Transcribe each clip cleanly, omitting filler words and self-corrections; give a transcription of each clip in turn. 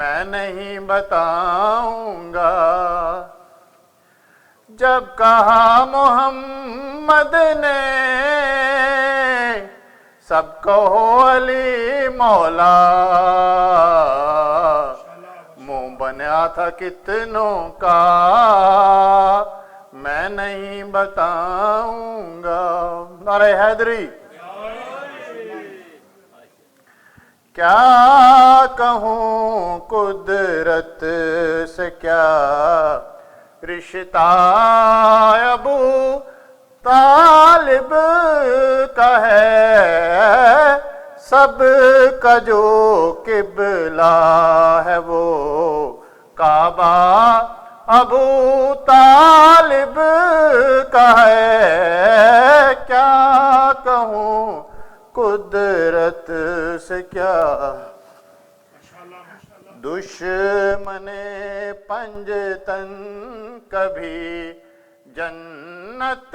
میں نہیں بتاؤں گا۔ جب کہا محمد نے سب کہو علی مولا، منہ بنیا تھا کتنوں کا، میں نہیں بتاؤں گا۔ نعرہ حیدری۔ کیا کہوں قدرت سے کیا رشتہ ابو طالب کا ہے، سب کا جو قبلہ ہے وہ کعبہ ابو طالب کا ہے۔ کیا کہوں قدرت سے کیا، دشمن پنجتن کبھی جنت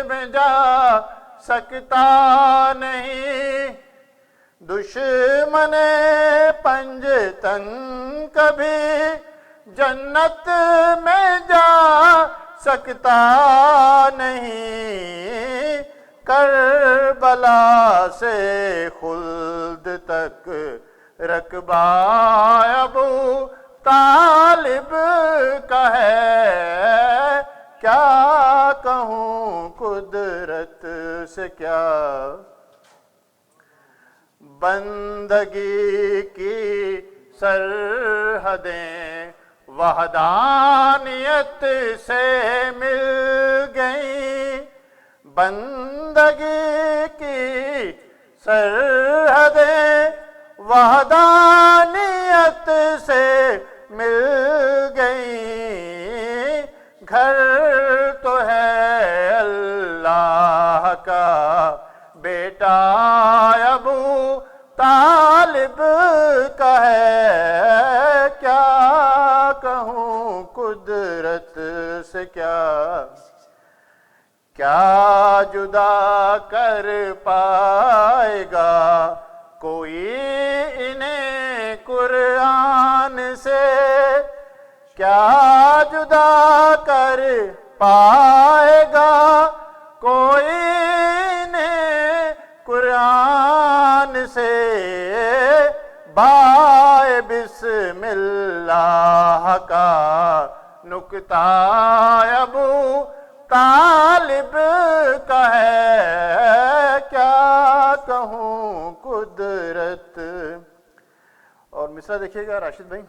میں جا سکتا نہیں، دشمن پنجتن کبھی جنت میں جا سکتا نہیں، کربلا سے خلد تک رقبہ ابو طالب کا ہے۔ کیا کہوں قدرت سے کیا، بندگی کی سرحدیں وحدانیت سے مل گئیں، بندگی کی سرحدیں وحدانیت سے مل گئیں، گھر تو ہے اللہ کا بیٹا ابو طالب کا ہے۔ کیا کہوں قدرت سے کیا، کیا جدا کر پائے گا کوئی انہیں قرآن سے، کیا جدا کر پائے گا کوئی انہیں قرآن سے، بائے بسم اللہ کا نکتہ ابو طالب کا ہے۔ کیا کہوں قدرت، اور مصرع دیکھیے گا راشد بھائی،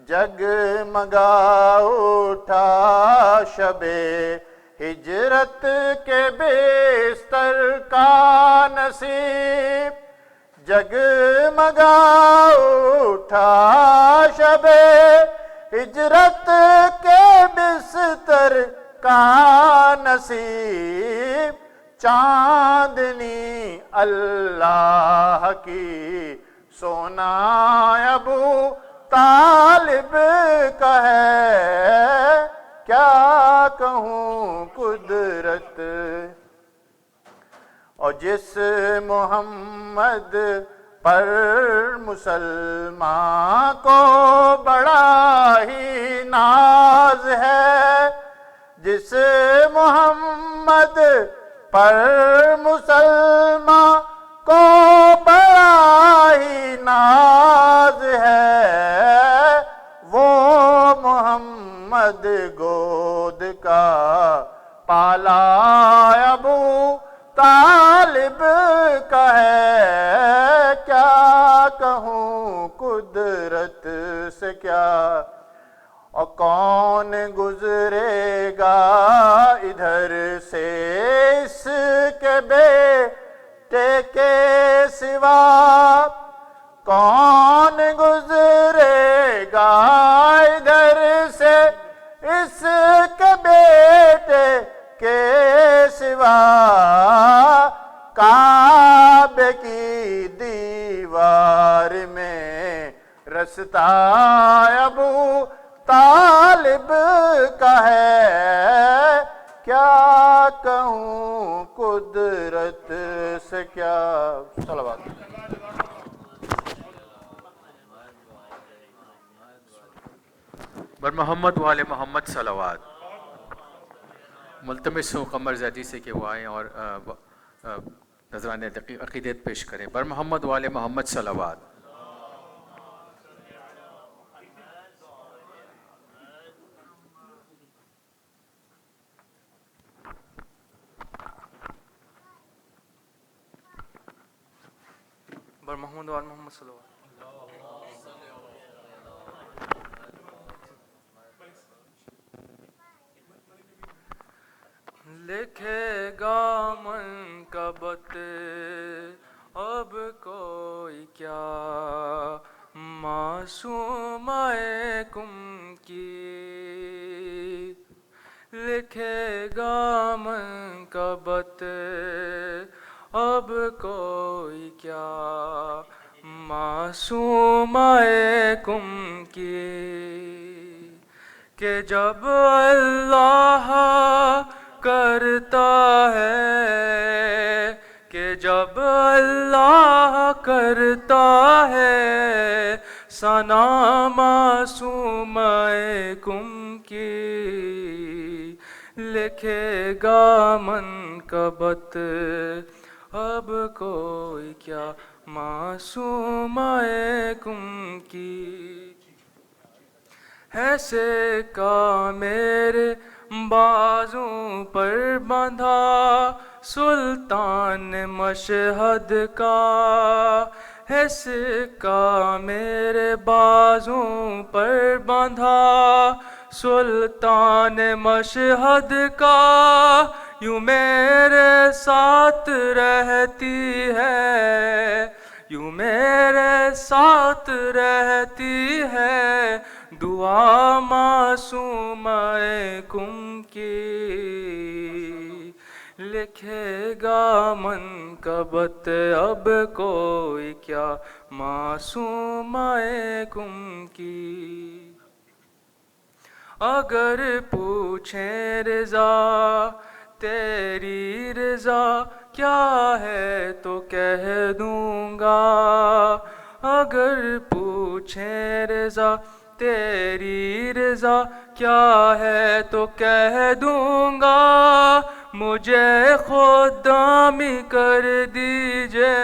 جگمگا اٹھا شب ہجرت کے بستر کا نصیب، جگمگا اٹھا شب ہجرت کے بستر کا نصیب، چاندنی اللہ کی سونا ابو طالب کا ہے۔ کیا کہوں قدرت، اور جس محمد پر مسلمان کو بڑا ہی ناز ہے، جس محمد پر مسلمان کو بڑا ہی ناز ہے، وہ محمد گود کا پالا ابو طالب کا ہے۔ کیا کہوں قدرت سے کیا، اور کون گزرے گا ادھر سے اس کے بیٹے کے سوا، کون گزرے گا ادھر سے اس کے بیٹے کے سوا، کعبے کی دیوار میں رستہ ابو طالب کا ہے۔ کیا کہوں قدرت سے کیا، صلوات۔ بر محمد وآل محمد صلوات. ملتمس ہوں قمر زیدی سے کہ وہ آئیں اور نذرانہ عقیدت پیش کریں. بر محمد وآل محمد صلوات. بر محمد وآل محمد صلی اللہ. لکھے گا منقبت اب کوئی کیا معصومۂ کم کی. لکھے گا منقبت اب کوئی کیا معصومۂ کم کی. کہ جب اللہ کرتا ہے کہ جب اللہ کرتا ہے ثنا معصومۂ کم کی. لکھے گا منقبت اب کوئی کیا معصومۂ کم کی. ہے سکہ میرے بازوں پر بندھا سلطان مشہد کا. ہے سکہ میرے بازوں پر بندھا سلطان مشہد کا. یوں میرے ساتھ رہتی ہے یوں میرے ساتھ رہتی ہے دعا معصومۂ کم کی. لکھے گا منقبت اب کوئی کیا معصومۂ کم کی. اگر پوچھیں رضا تیری رضا کیا ہے تو کہہ دوں گا. اگر پوچھیں رضا تیری رضا کیا ہے تو کہہ دوں گا. مجھے خدامی کر دیجئے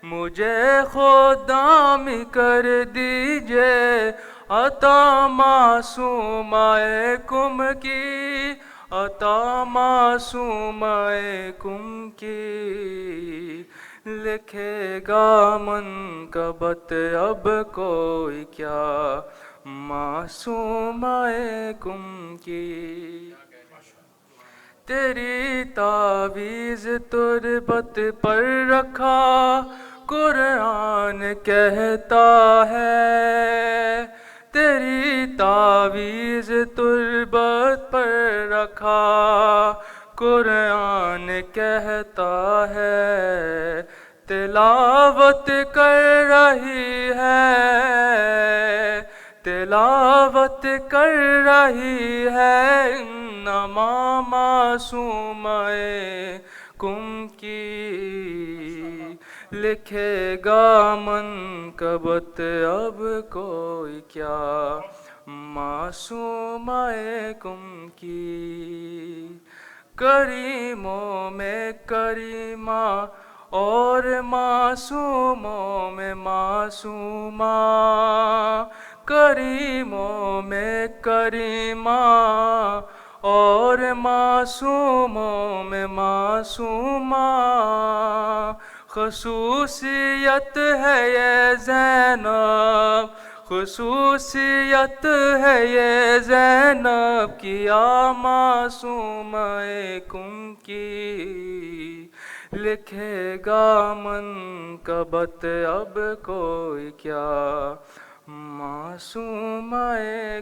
مجھے خدامی کر دیجئے عطا معصومۂ کم کی عطا معصومۂ کم کی. لکھے گا منقبت اب کوئی کیا معصومۂ کم کی. تیری تعویذ تربت پر رکھا قرآن کہتا ہے. تیری تعویذ تربت پر رکھا قرآن کہتا ہے. تلاوت کر رہی ہے تلاوت کر رہی ہے انما معصومۂ کم کی. لکھے گا منقبت اب کوئی کیا معصومۂ کم کی. کریموں میں کریمہ اور معصوموں میں معصومہ. کریموں میں کریمہ اور معصوموں میں معصومہ. خصوصیت ہے یہ زینب خصوصیت ہے یہ زینب کیا معصومۂ کم کی. لکھے گا منقبت اب کوئی کیا معصومۂ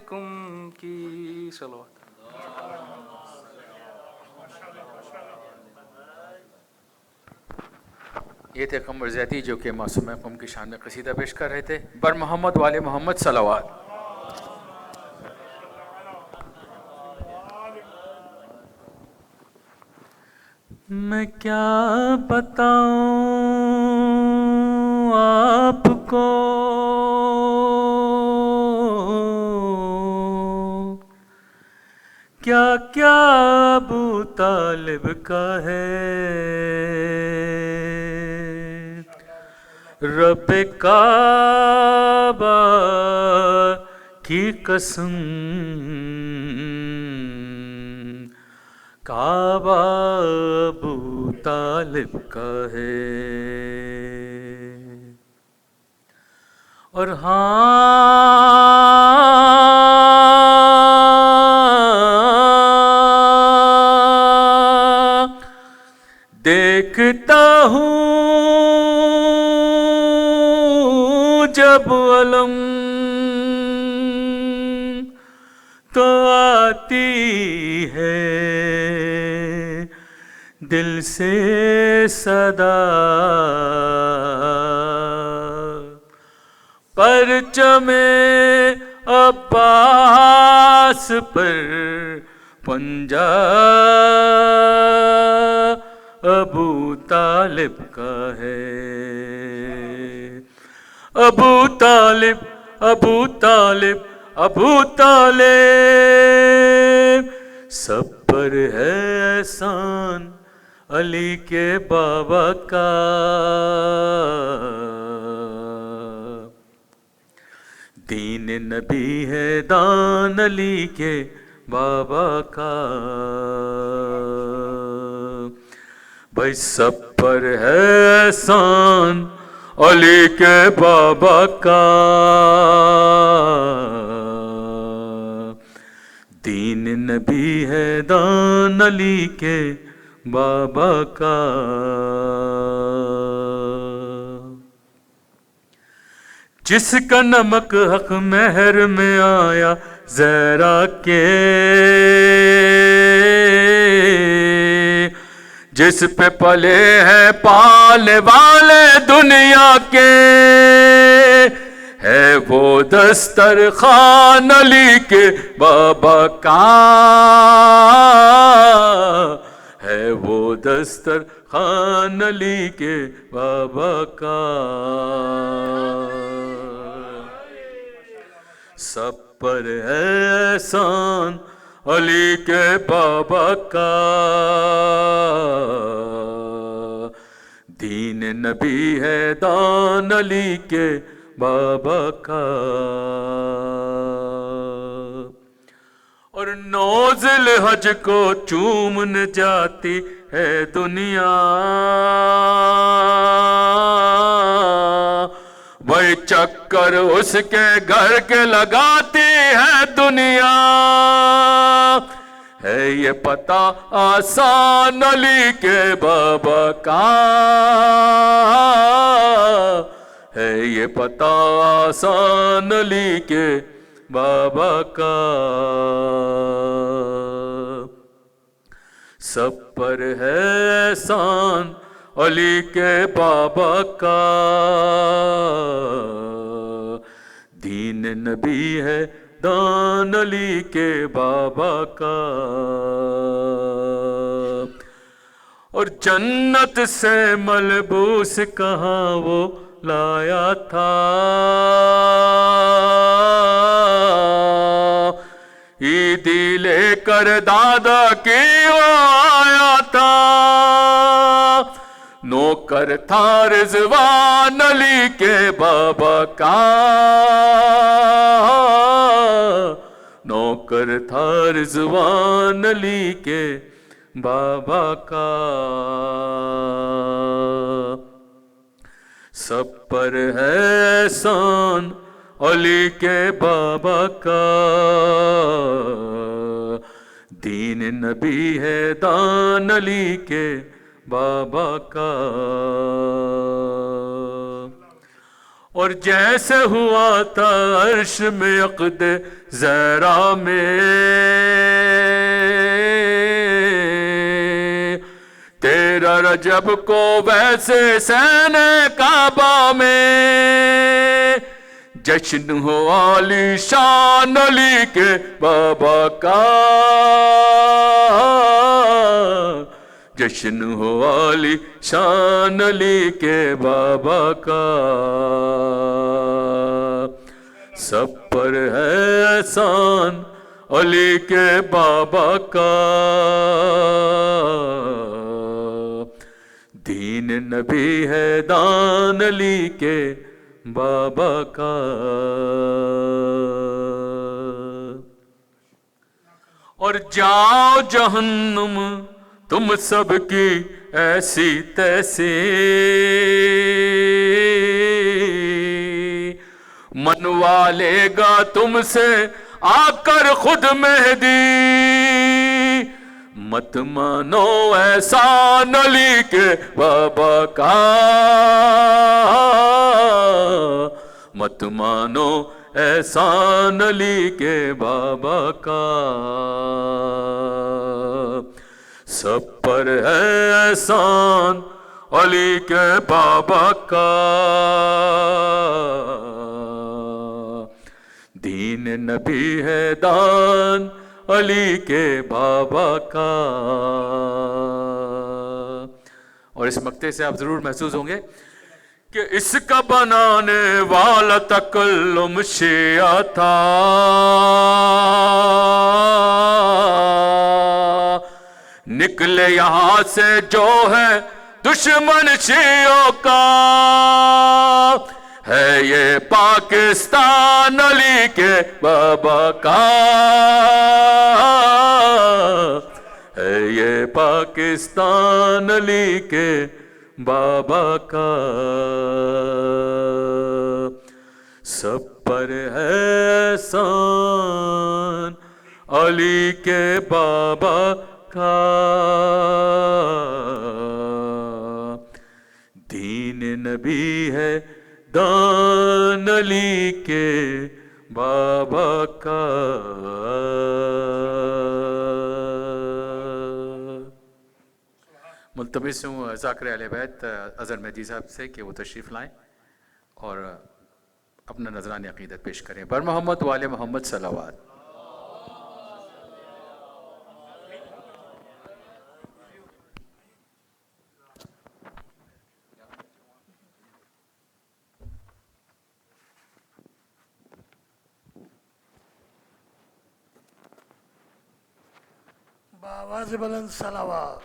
کم کی. صلوات. یہ تھے قمر زیدی جو کہ معصومۂ قم کی شان میں قصیدہ پیش کر رہے تھے. بر محمد وآل محمد صلوات. میں کیا بتاؤں آپ کو کیا کیا ابو طالب کا ہے، رب کعبہ کی قسم، کعبہ ابو طالب کا ہے۔ اور ہاں دیکھتا ہوں جب علم تو آتی ہے دل سے صدا، پرچم عباس پر پنجا ابو طالب کا ہے۔ ابو طالب ابو طالب ابو طالب، سب پر ہے احسان علی کے بابا کا، دین نبی ہے دان علی کے بابا کا، بھائی سب پر ہے احسان علی کے بابا کا، دین نبی ہے دان علی کے بابا کا۔ جس کا نمک حق مہر میں آیا زہرا کے، جس پہ پلے ہیں پالے والے دنیا کے، ہے وہ دسترخوان علی کے بابا کا، ہے وہ دسترخوان علی کے بابا کا، سب پر ہے احسان علی کے بابا کا، دین نبی ہے دان علی کے بابا کا۔ اور 9 ذی الحج کو چومن جاتی ہے دنیا، وہی چکر اس کے گھر کے لگاتی ہے دنیا، ہے یہ پتہ آسان علی کے بابا کا، ہے یہ پتہ آسان علی کے بابا کا، سب پر ہے احسان علی کے بابا کا، دین نبی ہے دان علی کے بابا کا۔ اور جنت سے ملبوس کہاں وہ لایا تھا، عیدی لے کر دادا کی وہ آیا تھا، نوکر تھا رضوان علی کے بابا کا، نوکر تھا رضوان علی کے بابا کا، سب پر ہے احسان علی کے بابا کا، دین نبی ہے دان علی کے بابا کا۔ اور جیسے ہوا تھا عرش میں عقد زہرا میں، تیرا رجب کو ویسے سین کعبہ میں، جشن ہو عالی شان علی کے بابا کا، جشن ہو عالی شان علی کے بابا کا، سب پر ہے احسان علی کے بابا کا، دین نبی ہے دان علی کے بابا کا۔ اور جاؤ جہنم تم سب کی ایسی تیسی، منوا لے گا تم سے آ کر خود مہدی، مت مانو احسان علی کے بابا کا، مت مانو احسان علی کے بابا کا، سب پر ہے احسان علی کے بابا کا، دین نبی ہے دان علی کے بابا کا۔ اور اس مقطع سے آپ ضرور محسوس ہوں گے کہ اس کا بنانے والا تکلم شیعہ تھا، نکلے یہاں سے جو ہے دشمن شیعوں کا، ہے یہ پاکستان علی کے بابا کا، ہے یہ پاکستان علی کے بابا کا، سب پر ہے احسان علی کے بابا کا، دین نبی ہے دان علی کے بابا کا۔ ملتمس ہوں ذاکر اہل بیت اظہر مہدی صاحب سے کہ وہ تشریف لائیں اور اپنا نذران عقیدت پیش کریں۔ بر محمد وال محمد صلوات۔ بآواز بلند صلوات۔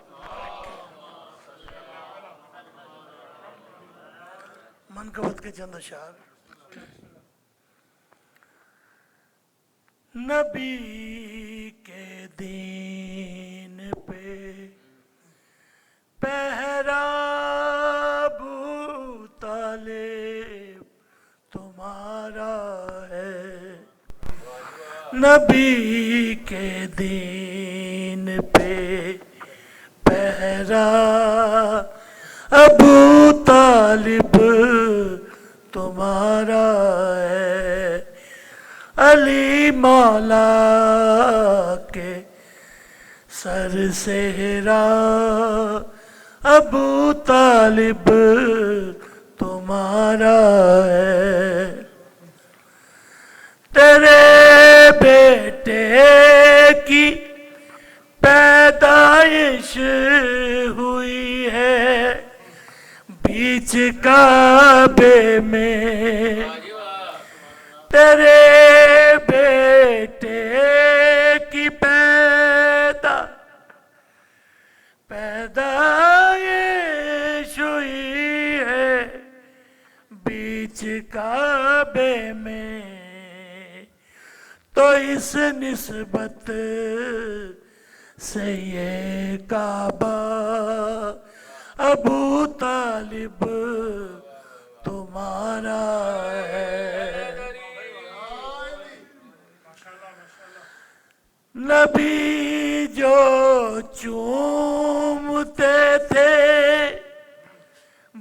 منقبت کے چند اشعار۔ نبی کے دین پہ پہرا ابو طالب تمہارا ہے، نبی کے دین پہ پہرا ابو طالب تمہارا ہے، علی مولا کے سر سہرا ابو طالب تمہارا ہے، تیرے بیٹے کی پیدائش ہوئی ہے بیچ کعبے میں، تیرے بیٹے کی پیدائش ہوئی ہے بیچ کعبے میں، تو اس نسبت سے یہ کعبہ ابو طالب تمہارا ہے، نبی جو چومتے تھے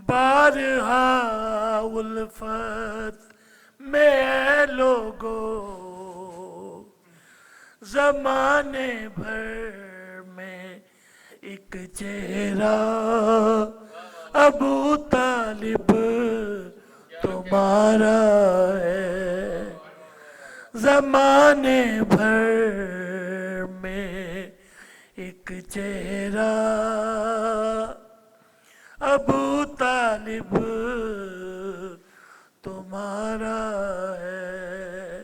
بارہا الفت میں اے لوگو، زمانے بھر میں ایک چہرہ ابو طالب تمہارا ہے، زمانے بھر میں ایک چہرہ ابو طالب تمہارا ہے،